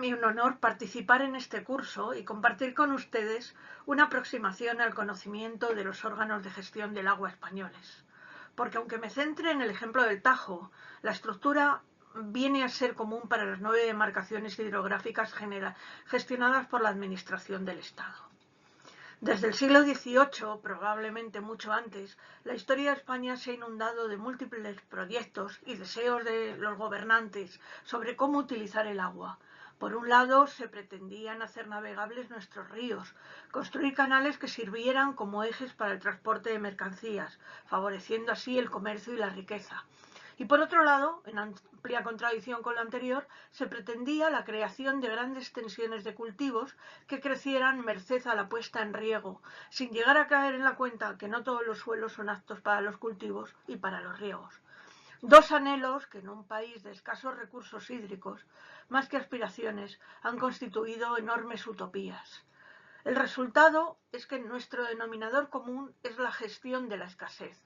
mí un honor participar en este curso y compartir con ustedes una aproximación al conocimiento de los órganos de gestión del agua españoles. Porque aunque me centre en el ejemplo del Tajo, la estructura viene a ser común para las 9 demarcaciones hidrográficas gestionadas por la Administración del Estado. Desde el siglo XVIII, probablemente mucho antes, la historia de España se ha inundado de múltiples proyectos y deseos de los gobernantes sobre cómo utilizar el agua. Por un lado, se pretendían hacer navegables nuestros ríos, construir canales que sirvieran como ejes para el transporte de mercancías, favoreciendo así el comercio y la riqueza. Y por otro lado, en amplia contradicción con lo anterior, se pretendía la creación de grandes extensiones de cultivos que crecieran merced a la puesta en riego, sin llegar a caer en la cuenta que no todos los suelos son aptos para los cultivos y para los riegos. Dos anhelos que en un país de escasos recursos hídricos, más que aspiraciones, han constituido enormes utopías. El resultado es que nuestro denominador común es la gestión de la escasez.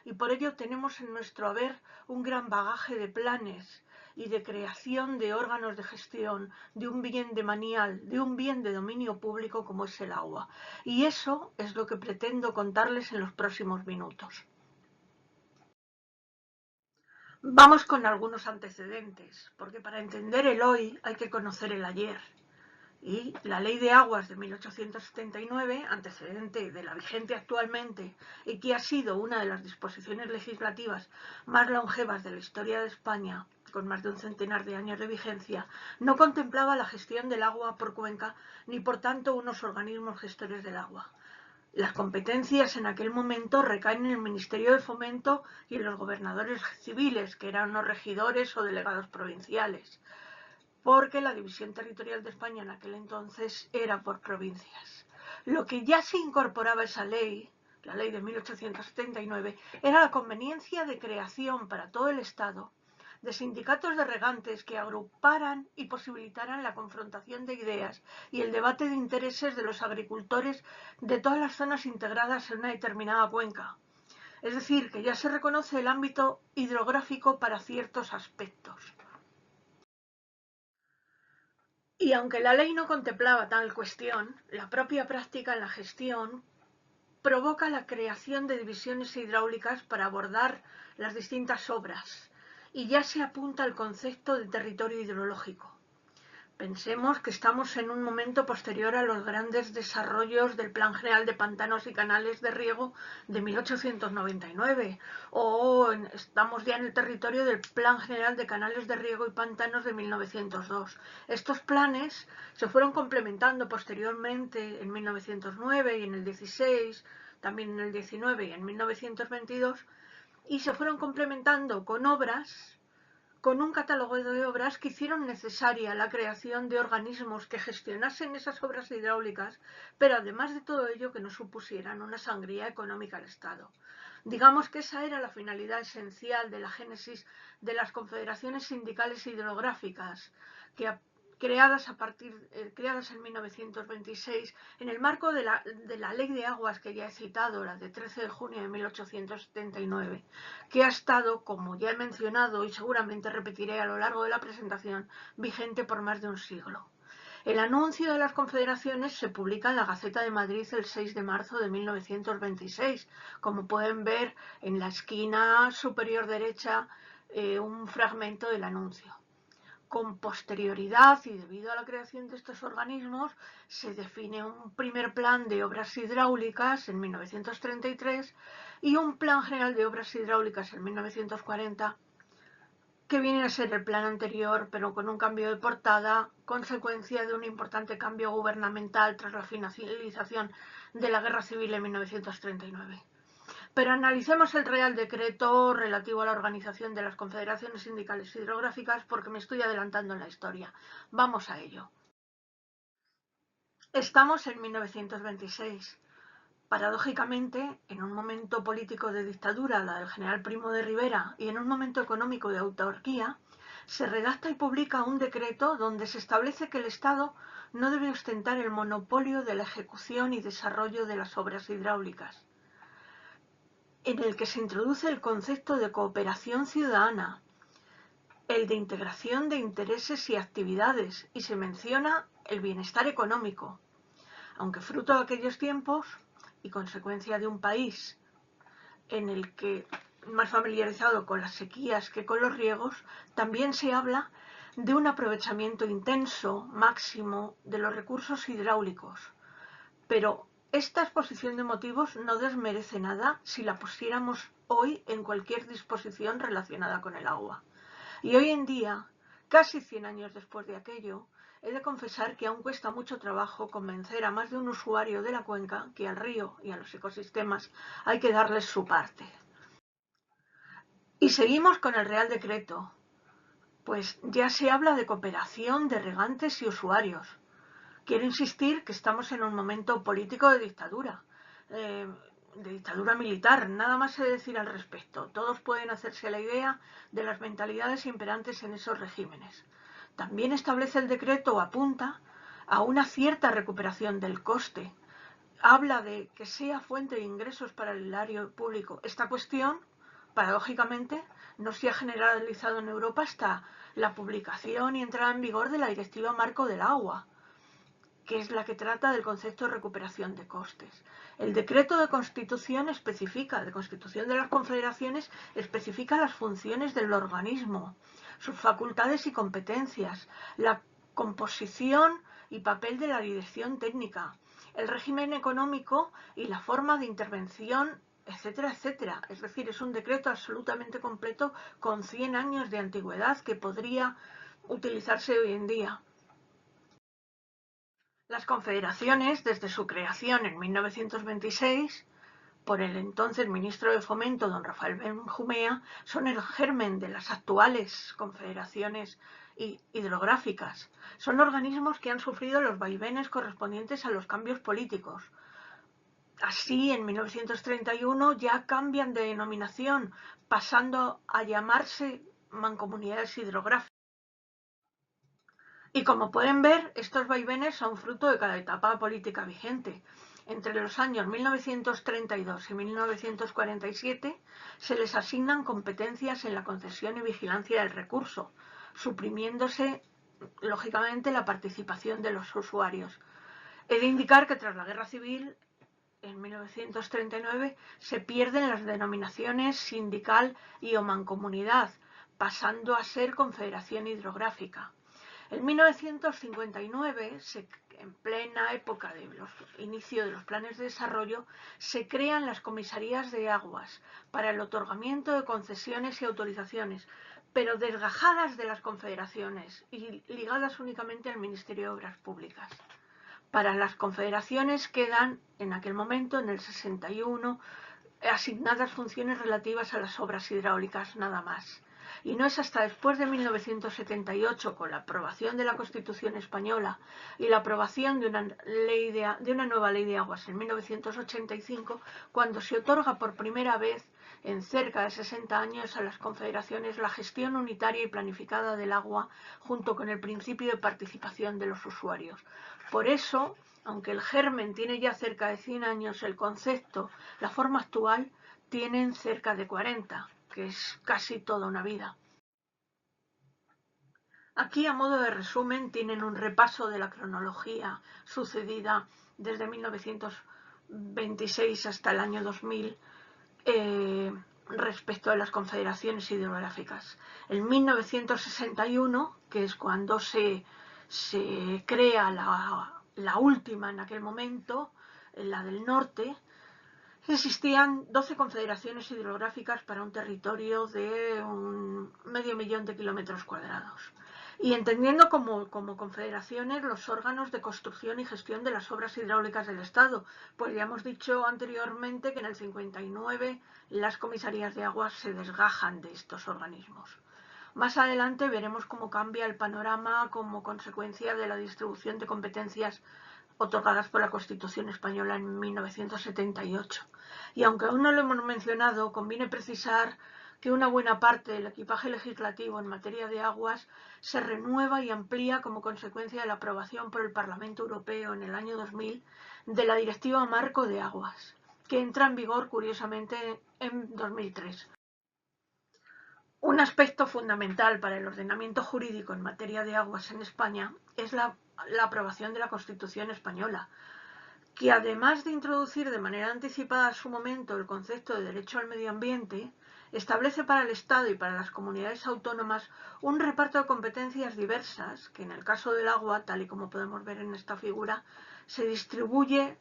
Y por ello tenemos en nuestro haber un gran bagaje de planes y de creación de órganos de gestión de un bien de manial, de un bien de dominio público como es el agua. Y eso es lo que pretendo contarles en los próximos minutos. Vamos con algunos antecedentes, porque para entender el hoy hay que conocer el ayer. Y la Ley de Aguas de 1879, antecedente de la vigente actualmente y que ha sido una de las disposiciones legislativas más longevas de la historia de España, con más de un centenar de años de vigencia, no contemplaba la gestión del agua por cuenca ni por tanto unos organismos gestores del agua. Las competencias en aquel momento recaen en el Ministerio de Fomento y en los gobernadores civiles, que eran unos regidores o delegados provinciales, porque la división territorial de España en aquel entonces era por provincias. Lo que ya se incorporaba a esa ley, la ley de 1879, era la conveniencia de creación para todo el Estado de sindicatos de regantes que agruparan y posibilitaran la confrontación de ideas y el debate de intereses de los agricultores de todas las zonas integradas en una determinada cuenca. Es decir, que ya se reconoce el ámbito hidrográfico para ciertos aspectos. Y aunque la ley no contemplaba tal cuestión, la propia práctica en la gestión provoca la creación de divisiones hidráulicas para abordar las distintas obras, y ya se apunta al concepto de territorio hidrológico. Pensemos que estamos en un momento posterior a los grandes desarrollos del Plan General de Pantanos y Canales de Riego de 1899, o estamos ya en el territorio del Plan General de Canales de Riego y Pantanos de 1902. Estos planes se fueron complementando posteriormente en 1909 y en el 16, también en el 19 y en 1922, y se fueron complementando con obras, con un catálogo de obras que hicieron necesaria la creación de organismos que gestionasen esas obras hidráulicas, pero además de todo ello que no supusieran una sangría económica al Estado. Digamos que esa era la finalidad esencial de la génesis de las confederaciones sindicales hidrográficas, creadas en 1926 en el marco de la Ley de Aguas que ya he citado, la de 13 de junio de 1879, que ha estado, como ya he mencionado y seguramente repetiré a lo largo de la presentación, vigente por más de un siglo. El anuncio de las confederaciones se publica en la Gaceta de Madrid el 6 de marzo de 1926, como pueden ver en la esquina superior derecha un fragmento del anuncio. Con posterioridad y debido a la creación de estos organismos, se define un primer plan de obras hidráulicas en 1933 y un plan general de obras hidráulicas en 1940, que viene a ser el plan anterior, pero con un cambio de portada, consecuencia de un importante cambio gubernamental tras la finalización de la Guerra Civil en 1939. Pero analicemos el Real Decreto relativo a la organización de las confederaciones sindicales hidrográficas porque me estoy adelantando en la historia. Vamos a ello. Estamos en 1926. Paradójicamente, en un momento político de dictadura, la del general Primo de Rivera, y en un momento económico de autarquía, se redacta y publica un decreto donde se establece que el Estado no debe ostentar el monopolio de la ejecución y desarrollo de las obras hidráulicas, en el que se introduce el concepto de cooperación ciudadana, el de integración de intereses y actividades, y se menciona el bienestar económico, aunque fruto de aquellos tiempos y consecuencia de un país en el que más familiarizado con las sequías que con los riegos, también se habla de un aprovechamiento intenso, máximo, de los recursos hidráulicos. Pero esta exposición de motivos no desmerece nada si la pusiéramos hoy en cualquier disposición relacionada con el agua. Y hoy en día, casi 100 años después de aquello, he de confesar que aún cuesta mucho trabajo convencer a más de un usuario de la cuenca que al río y a los ecosistemas hay que darles su parte. Y seguimos con el Real Decreto, pues ya se habla de cooperación de regantes y usuarios. Quiero insistir que estamos en un momento político de dictadura militar, nada más se decir al respecto. Todos pueden hacerse la idea de las mentalidades imperantes en esos regímenes. También establece el decreto o apunta a una cierta recuperación del coste. Habla de que sea fuente de ingresos para el erario público. Esta cuestión, paradójicamente, no se ha generalizado en Europa hasta la publicación y entrada en vigor de la Directiva Marco del Agua, que es la que trata del concepto de recuperación de costes. El decreto de constitución de las confederaciones, especifica las funciones del organismo, sus facultades y competencias, la composición y papel de la dirección técnica, el régimen económico y la forma de intervención, etcétera, etcétera. Es decir, es un decreto absolutamente completo con 100 años de antigüedad que podría utilizarse hoy en día. Las confederaciones, desde su creación en 1926, por el entonces ministro de Fomento, don Rafael Benjumea, son el germen de las actuales confederaciones hidrográficas. Son organismos que han sufrido los vaivenes correspondientes a los cambios políticos. Así, en 1931 ya cambian de denominación, pasando a llamarse mancomunidades hidrográficas. Y como pueden ver, estos vaivenes son fruto de cada etapa política vigente. Entre los años 1932 y 1947 se les asignan competencias en la concesión y vigilancia del recurso, suprimiéndose, lógicamente, la participación de los usuarios. He de indicar que tras la Guerra Civil, en 1939, se pierden las denominaciones sindical y o mancomunidad, pasando a ser confederación hidrográfica. En 1959, en plena época de inicio de los planes de desarrollo, se crean las comisarías de aguas para el otorgamiento de concesiones y autorizaciones, pero desgajadas de las confederaciones y ligadas únicamente al Ministerio de Obras Públicas. Para las confederaciones quedan, en aquel momento, en el 61, asignadas funciones relativas a las obras hidráulicas nada más. Y no es hasta después de 1978, con la aprobación de la Constitución española y la aprobación de una nueva ley de aguas en 1985, cuando se otorga por primera vez en cerca de 60 años a las confederaciones la gestión unitaria y planificada del agua, junto con el principio de participación de los usuarios. Por eso, aunque el germen tiene ya cerca de 100 años, el concepto, la forma actual, tienen cerca de 40, que es casi toda una vida. Aquí, a modo de resumen, tienen un repaso de la cronología sucedida desde 1926 hasta el año 2000 respecto a las confederaciones hidrográficas. En 1961, que es cuando se crea la última en aquel momento, la del norte, existían 12 confederaciones hidrográficas para un territorio de un medio millón de kilómetros cuadrados. Y entendiendo como confederaciones los órganos de construcción y gestión de las obras hidráulicas del Estado, pues ya hemos dicho anteriormente que en el 59 las comisarías de aguas se desgajan de estos organismos. Más adelante veremos cómo cambia el panorama como consecuencia de la distribución de competencias otorgadas por la Constitución española en 1978. Y aunque aún no lo hemos mencionado, conviene precisar que una buena parte del equipaje legislativo en materia de aguas se renueva y amplía como consecuencia de la aprobación por el Parlamento Europeo en el año 2000 de la Directiva Marco de Aguas, que entra en vigor curiosamente en 2003. Un aspecto fundamental para el ordenamiento jurídico en materia de aguas en España es la aprobación de la Constitución española, que además de introducir de manera anticipada a su momento el concepto de derecho al medio ambiente, establece para el Estado y para las comunidades autónomas un reparto de competencias diversas que en el caso del agua, tal y como podemos ver en esta figura, se distribuye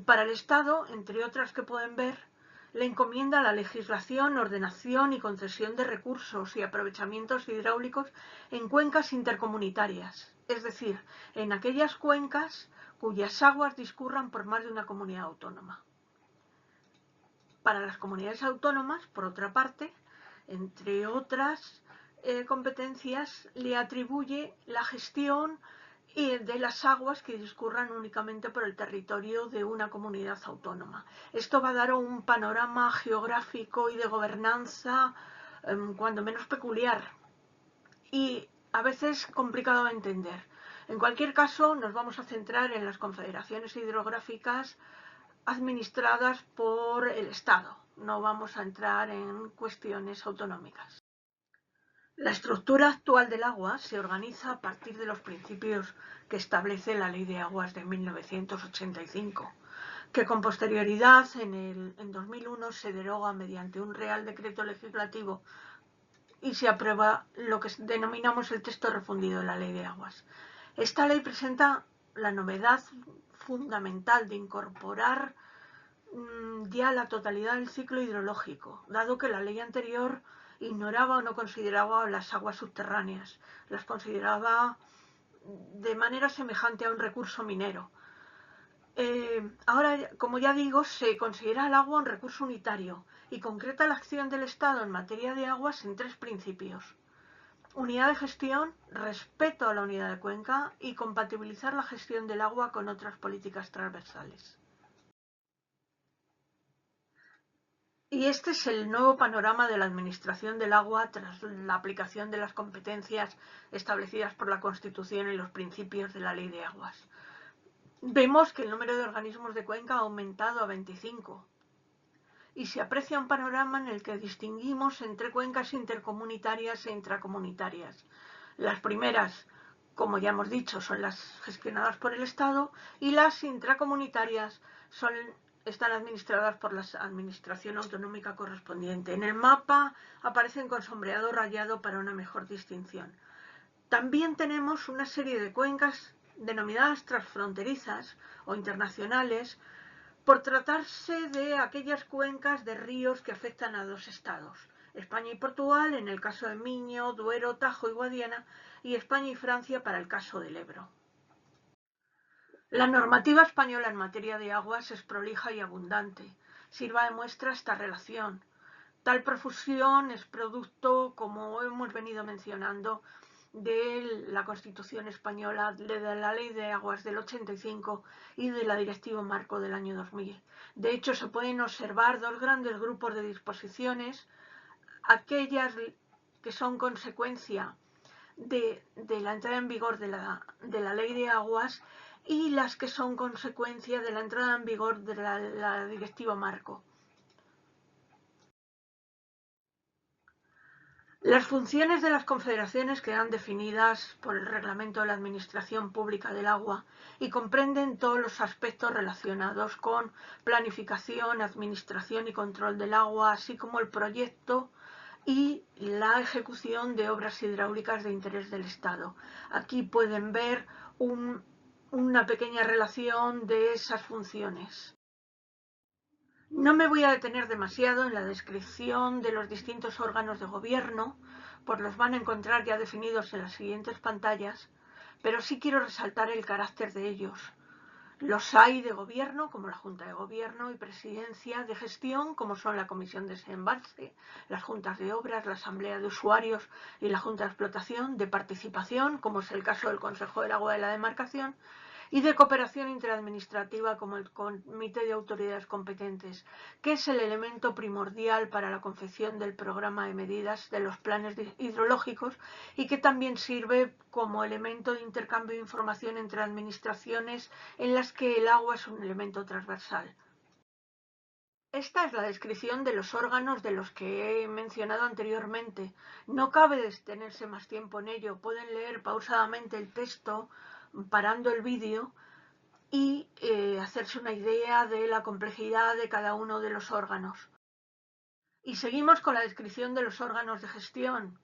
para el Estado, entre otras que pueden ver, le encomienda la legislación, ordenación y concesión de recursos y aprovechamientos hidráulicos en cuencas intercomunitarias, es decir, en aquellas cuencas cuyas aguas discurran por más de una comunidad autónoma. Para las comunidades autónomas, por otra parte, entre otras competencias, le atribuye la gestión de las aguas que discurran únicamente por el territorio de una comunidad autónoma. Esto va a dar un panorama geográfico y de gobernanza cuando menos peculiar y a veces complicado de entender. En cualquier caso, nos vamos a centrar en las confederaciones hidrográficas administradas por el Estado. No vamos a entrar en cuestiones autonómicas. La estructura actual del agua se organiza a partir de los principios que establece la Ley de Aguas de 1985, que con posterioridad en 2001 se deroga mediante un Real Decreto Legislativo y se aprueba lo que denominamos el texto refundido de la Ley de Aguas. Esta ley presenta la novedad fundamental de incorporar ya la totalidad del ciclo hidrológico, dado que la ley anterior ignoraba o no consideraba las aguas subterráneas, las consideraba de manera semejante a un recurso minero. Ahora, como ya digo, se considera el agua un recurso unitario y concreta la acción del Estado en materia de aguas en tres principios: unidad de gestión, respeto a la unidad de cuenca y compatibilizar la gestión del agua con otras políticas transversales. Y este es el nuevo panorama de la administración del agua tras la aplicación de las competencias establecidas por la Constitución y los principios de la Ley de Aguas. Vemos que el número de organismos de cuenca ha aumentado a 25 y se aprecia un panorama en el que distinguimos entre cuencas intercomunitarias e intracomunitarias. Las primeras, como ya hemos dicho, son las gestionadas por el Estado y las intracomunitarias están administradas por la administración autonómica correspondiente. En el mapa aparecen con sombreado rayado para una mejor distinción. También tenemos una serie de cuencas denominadas transfronterizas o internacionales por tratarse de aquellas cuencas de ríos que afectan a dos estados: España y Portugal en el caso de Miño, Duero, Tajo y Guadiana, y España y Francia para el caso del Ebro. La normativa española en materia de aguas es prolija y abundante. Sirva de muestra esta relación. Tal profusión es producto, como hemos venido mencionando, de la Constitución española, de la Ley de Aguas del 85 y de la Directiva Marco del año 2000. De hecho, se pueden observar dos grandes grupos de disposiciones: aquellas que son consecuencia de la entrada en vigor de la Ley de Aguas y las que son consecuencia de la entrada en vigor de la Directiva Marco. Las funciones de las confederaciones quedan definidas por el Reglamento de la Administración Pública del Agua y comprenden todos los aspectos relacionados con planificación, administración y control del agua, así como el proyecto y la ejecución de obras hidráulicas de interés del Estado. Aquí pueden ver una pequeña relación de esas funciones. No me voy a detener demasiado en la descripción de los distintos órganos de gobierno, pues los van a encontrar ya definidos en las siguientes pantallas, pero sí quiero resaltar el carácter de ellos. Los hay de gobierno, como la Junta de Gobierno, y presidencia; de gestión, como son la Comisión de Desembalse, las Juntas de Obras, la Asamblea de Usuarios y la Junta de Explotación; de participación, como es el caso del Consejo del Agua de la Demarcación; y de cooperación interadministrativa, como el Comité de Autoridades Competentes, que es el elemento primordial para la confección del programa de medidas de los planes hidrológicos y que también sirve como elemento de intercambio de información entre administraciones en las que el agua es un elemento transversal. Esta es la descripción de los órganos de los que he mencionado anteriormente. No cabe detenerse más tiempo en ello. Pueden leer pausadamente el texto, parando el vídeo, y hacerse una idea de la complejidad de cada uno de los órganos. Y seguimos con la descripción de los órganos de gestión.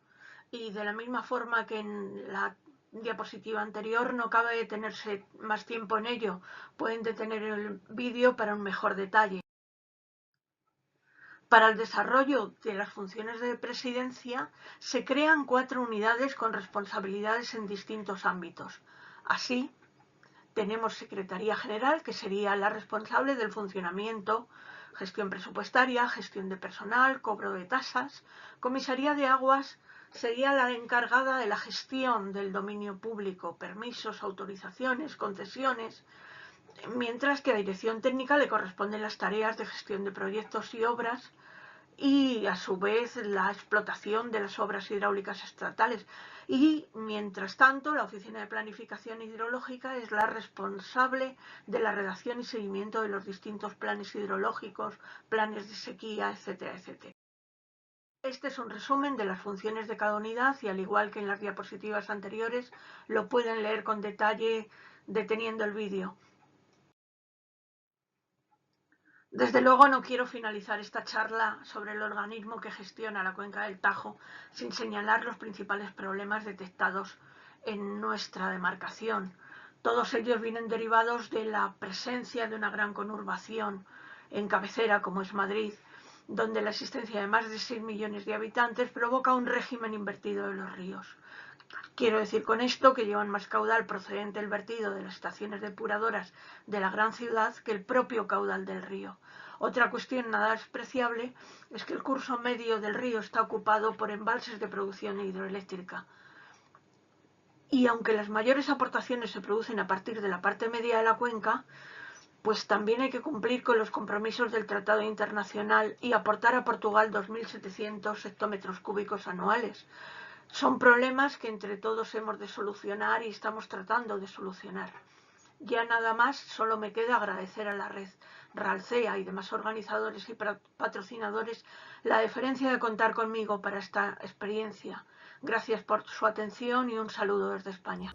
Y de la misma forma que en la diapositiva anterior, no cabe detenerse más tiempo en ello. Pueden detener el vídeo para un mejor detalle. Para el desarrollo de las funciones de presidencia se crean 4 unidades con responsabilidades en distintos ámbitos. Así, tenemos Secretaría General, que sería la responsable del funcionamiento, gestión presupuestaria, gestión de personal, cobro de tasas. Comisaría de Aguas sería la encargada de la gestión del dominio público, permisos, autorizaciones, concesiones, mientras que a Dirección Técnica le corresponden las tareas de gestión de proyectos y obras, y a su vez la explotación de las obras hidráulicas estatales. Y mientras tanto, la Oficina de Planificación Hidrológica es la responsable de la redacción y seguimiento de los distintos planes hidrológicos, planes de sequía, etcétera, etcétera. Este es un resumen de las funciones de cada unidad y, al igual que en las diapositivas anteriores, lo pueden leer con detalle deteniendo el vídeo. Desde luego no quiero finalizar esta charla sobre el organismo que gestiona la cuenca del Tajo sin señalar los principales problemas detectados en nuestra demarcación. Todos ellos vienen derivados de la presencia de una gran conurbación en cabecera como es Madrid, donde la existencia de más de 6 millones de habitantes provoca un régimen invertido de los ríos. Quiero decir con esto que llevan más caudal procedente del vertido de las estaciones depuradoras de la gran ciudad que el propio caudal del río. Otra cuestión nada despreciable es que el curso medio del río está ocupado por embalses de producción hidroeléctrica. Y aunque las mayores aportaciones se producen a partir de la parte media de la cuenca, pues también hay que cumplir con los compromisos del Tratado Internacional y aportar a Portugal 2.700 hectómetros cúbicos anuales. Son problemas que entre todos hemos de solucionar y estamos tratando de solucionar. Ya nada más, solo me queda agradecer a la red RALCEA y demás organizadores y patrocinadores la deferencia de contar conmigo para esta experiencia. Gracias por su atención y un saludo desde España.